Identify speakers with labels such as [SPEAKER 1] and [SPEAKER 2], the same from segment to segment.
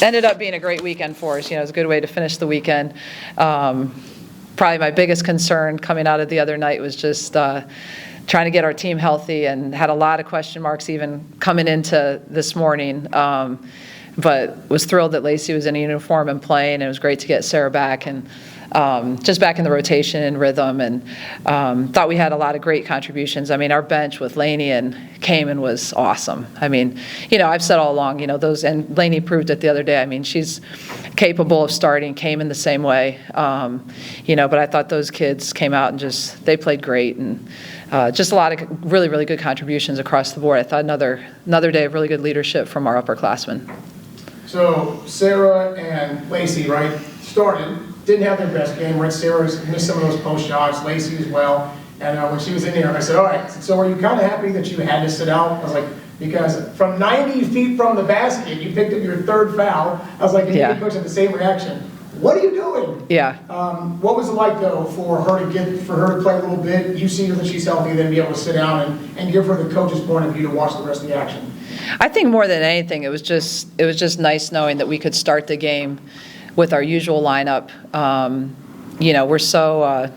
[SPEAKER 1] ended up being a great weekend for us. It was a good way to finish the weekend. Probably my biggest concern coming out of the other night was just trying to get our team healthy, and had a lot of question marks even coming into this morning. But was thrilled that Lacey was in uniform and playing, and it was great to get Sarah back and just back in the rotation and rhythm, and thought we had a lot of great contributions. I mean, our bench with Laney and Cayman was awesome. I mean, I've said all along, and Laney proved it the other day. I mean, she's capable of starting, Cayman the same way, but I thought those kids came out and they played great, and just a lot of really, really good contributions across the board. I thought another day of really good leadership from our upperclassmen.
[SPEAKER 2] So Sarah and Lacey, right, didn't have their best game, right? Sarah's missed some of those post shots, Lacey as well. And when she was in here, I said, all right, so are you kind of happy that you had to sit out? I was like, because from 90 feet from the basket, you picked up your third foul. I was like, and you coach had the same reaction. What are you doing?
[SPEAKER 1] Yeah.
[SPEAKER 2] What was it like, though, for her to play a little bit, you see that she's healthy, then be able to sit down and give her the coach's point of view to watch the rest of the action?
[SPEAKER 1] I think more than anything, it was just nice knowing that we could start the game with our usual lineup. We're so,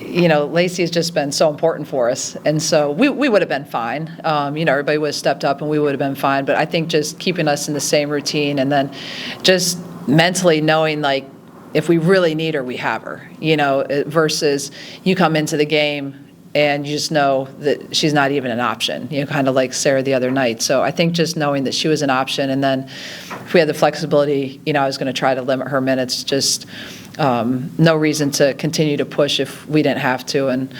[SPEAKER 1] Lacey has just been so important for us. And so we would have been fine. Everybody would have stepped up and we would have been fine. But I think just keeping us in the same routine, and then just mentally knowing, like, if we really need her, we have her, versus you come into the game and you just know that she's not even an option, kind of like Sarah the other night. So I think just knowing that she was an option, and then if we had the flexibility, I was going to try to limit her minutes, just no reason to continue to push if we didn't have to. And,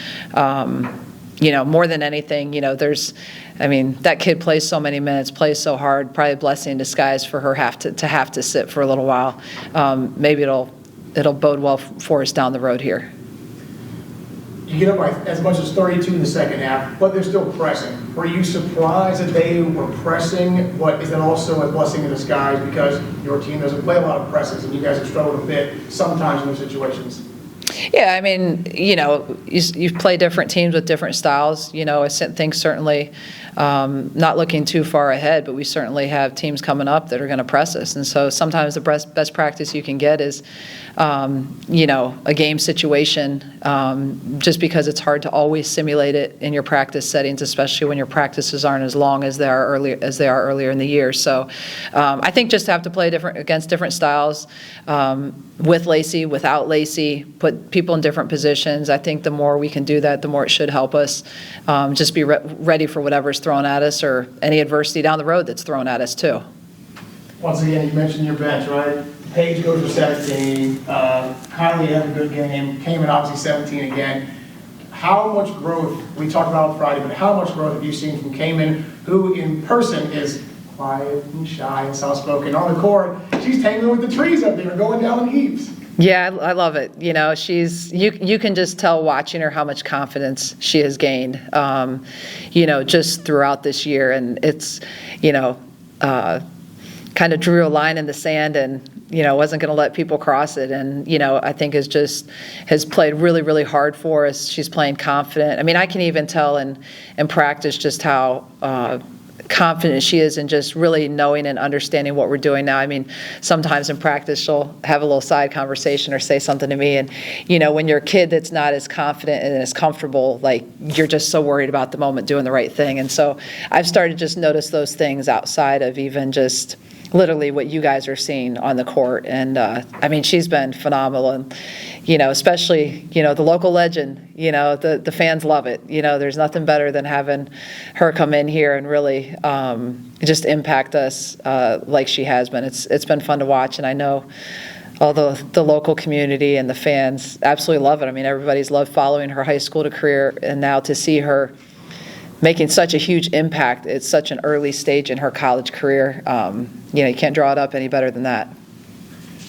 [SPEAKER 1] more than anything, that kid plays so many minutes, plays so hard, probably a blessing in disguise for her to have to sit for a little while. Maybe it'll bode well for us down the road here.
[SPEAKER 2] You get up by as much as 32 in the second half, but they're still pressing. Were you surprised that they were pressing? What is that also a blessing in disguise, because your team doesn't play a lot of presses and you guys have struggled a bit sometimes in those situations?
[SPEAKER 1] Yeah, I mean, you play different teams with different styles. I think certainly not looking too far ahead, but we certainly have teams coming up that are going to press us. And so sometimes the best practice you can get is, a game situation, just because it's hard to always simulate it in your practice settings, especially when your practices aren't as long as they are earlier in the year. So I think just have to play against different styles, with Lacey, without Lacey, put people in different positions. I think the more we can do that, the more it should help us just be ready for whatever's thrown at us, or any adversity down the road that's thrown at us too.
[SPEAKER 2] Once again, you mentioned your bench, right? Paige goes for 17. Kylie had a good game. Cayman obviously 17 again. How much growth, we talked about on Friday, but how much growth have you seen from Cayman, who in person is quiet and shy and soft-spoken? On the court, she's tangling with the trees up there, going down in heaps.
[SPEAKER 1] Yeah, I love it. She's you can just tell watching her how much confidence she has gained, just throughout this year. And it's, kind of drew a line in the sand and, wasn't going to let people cross it. And, I think has played really, really hard for us. She's playing confident. I mean, I can even tell in practice just how confident she is in just really knowing and understanding what we're doing now. I mean, sometimes in practice she'll have a little side conversation or say something to me, and when you're a kid that's not as confident and as comfortable, like, you're just so worried about the moment doing the right thing. And so I've started to just notice those things outside of even just literally what you guys are seeing on the court. And she's been phenomenal, and especially the local legend, the fans love it. There's nothing better than having her come in here and really just impact us like she has been. It's been fun to watch, and I know all the local community and the fans absolutely love it. I mean, everybody's loved following her high school to career, and now to see her making such a huge impact at such an early stage in her college career, you can't draw it up any better than that.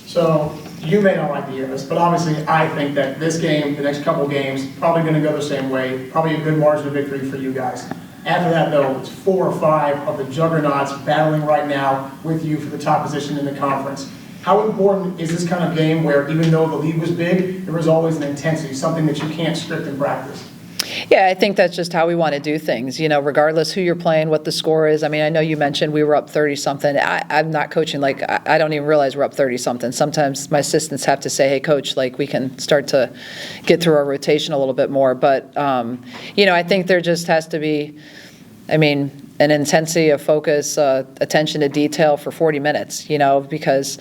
[SPEAKER 2] So you may not like to hear this, but obviously I think that this game, the next couple games, probably going to go the same way. Probably a good margin of victory for you guys. After that, though, it's 4 or 5 of the juggernauts battling right now with you for the top position in the conference. How important is this kind of game where, even though the lead was big, there was always an intensity, something that you can't script in practice?
[SPEAKER 1] Yeah, I think that's just how we want to do things, regardless who you're playing, what the score is. I mean, I know you mentioned we were up 30-something. I'm not coaching, I don't even realize we're up 30-something. Sometimes my assistants have to say, hey, coach, we can start to get through our rotation a little bit more. But, I think there just has to be, an intensity of focus, attention to detail for 40 minutes, because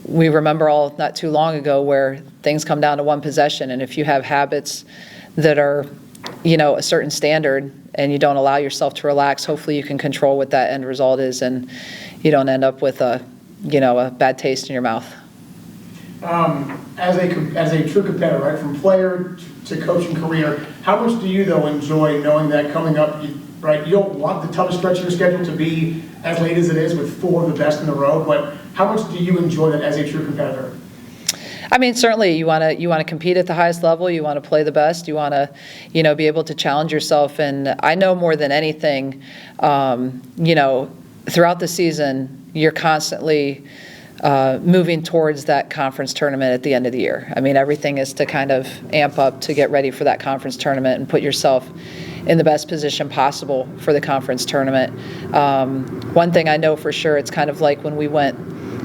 [SPEAKER 1] we remember all not too long ago where things come down to one possession, and if you have habits that are, a certain standard and you don't allow yourself to relax, hopefully you can control what that end result is and you don't end up with a bad taste in your mouth.
[SPEAKER 2] As a true competitor, right, from player to coaching career, how much do you, though, enjoy knowing that coming up, right, you don't want the toughest stretch of your schedule to be as late as it is with 4 of the best in a row, but how much do you enjoy that as a true competitor?
[SPEAKER 1] Certainly you want to compete at the highest level. You want to play the best. You want to, be able to challenge yourself. And I know more than anything, throughout the season, you're constantly moving towards that conference tournament at the end of the year. Everything is to kind of amp up to get ready for that conference tournament and put yourself in the best position possible for the conference tournament. One thing I know for sure, it's kind of like when we went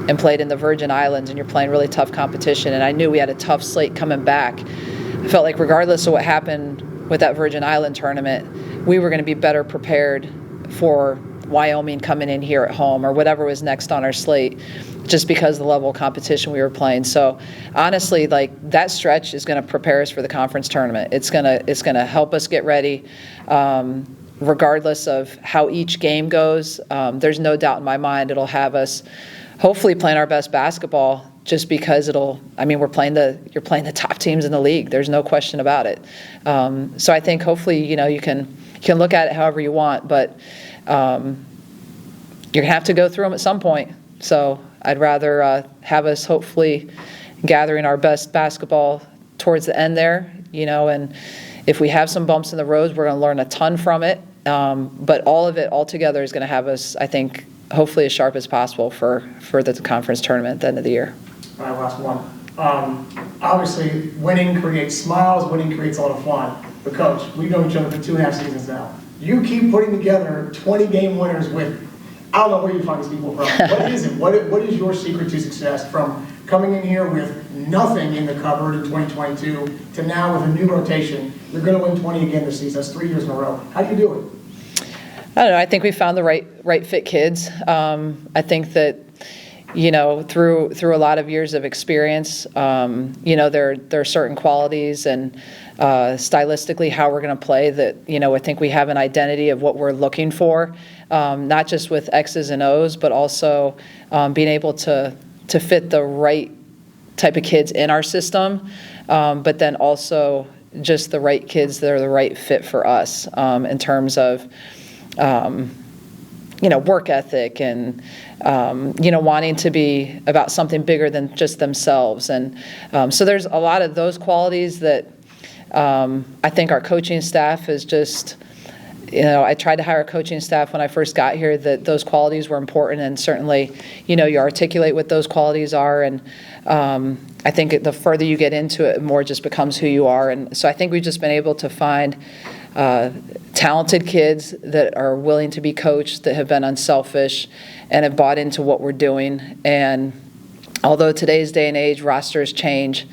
[SPEAKER 1] and played in the Virgin Islands and you're playing really tough competition, and I knew we had a tough slate coming back. I felt like regardless of what happened with that Virgin Island tournament, we were going to be better prepared for Wyoming coming in here at home or whatever was next on our slate, just because of the level of competition we were playing. So honestly, that stretch is going to prepare us for the conference tournament. It's going to help us get ready. Regardless of how each game goes, there's no doubt in my mind it'll have us hopefully playing our best basketball, just because you're playing the top teams in the league. There's no question about it. So I think hopefully, you can look at it however you want, but you're going to have to go through them at some point. So I'd rather have us hopefully gathering our best basketball towards the end there, and if we have some bumps in the road, we're going to learn a ton from it. But all of it all together is going to have us, I think, hopefully as sharp as possible for the conference tournament at the end of the year.
[SPEAKER 2] All right, last one. Obviously, winning creates smiles, winning creates a lot of fun. But Coach, we've known each other for 2.5 seasons now. You keep putting together 20-game winners with, I don't know where you find these people from. What is it? What is your secret to success from coming in here with nothing in the cupboard in 2022 to now with a new rotation? You're going to win 20 again this season. That's 3 years in a row. How do you do it?
[SPEAKER 1] I don't know. I think we found the right fit kids. I think that, through a lot of years of experience, there are certain qualities and stylistically how we're going to play that, I think we have an identity of what we're looking for, not just with X's and O's, but also being able to fit the right type of kids in our system, but then also just the right kids that are the right fit for us in terms of work ethic and, wanting to be about something bigger than just themselves. And so there's a lot of those qualities that I think our coaching staff is just, I tried to hire a coaching staff when I first got here that those qualities were important, and certainly, you articulate what those qualities are, and I think the further you get into it, more just becomes who you are. And so I think we've just been able to find talented kids that are willing to be coached, that have been unselfish and have bought into what we're doing. And although today's day and age rosters change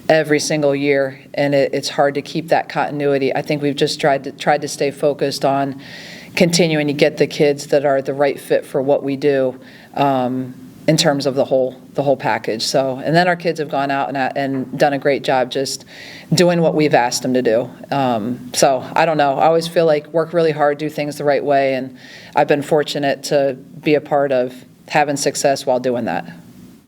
[SPEAKER 1] every single year and it's hard to keep that continuity, I think we've just tried to stay focused on continuing to get the kids that are the right fit for what we do in terms of the whole package. So, and then our kids have gone out and done a great job just doing what we've asked them to do. So I don't know. I always feel like work really hard, do things the right way, and I've been fortunate to be a part of having success while doing that.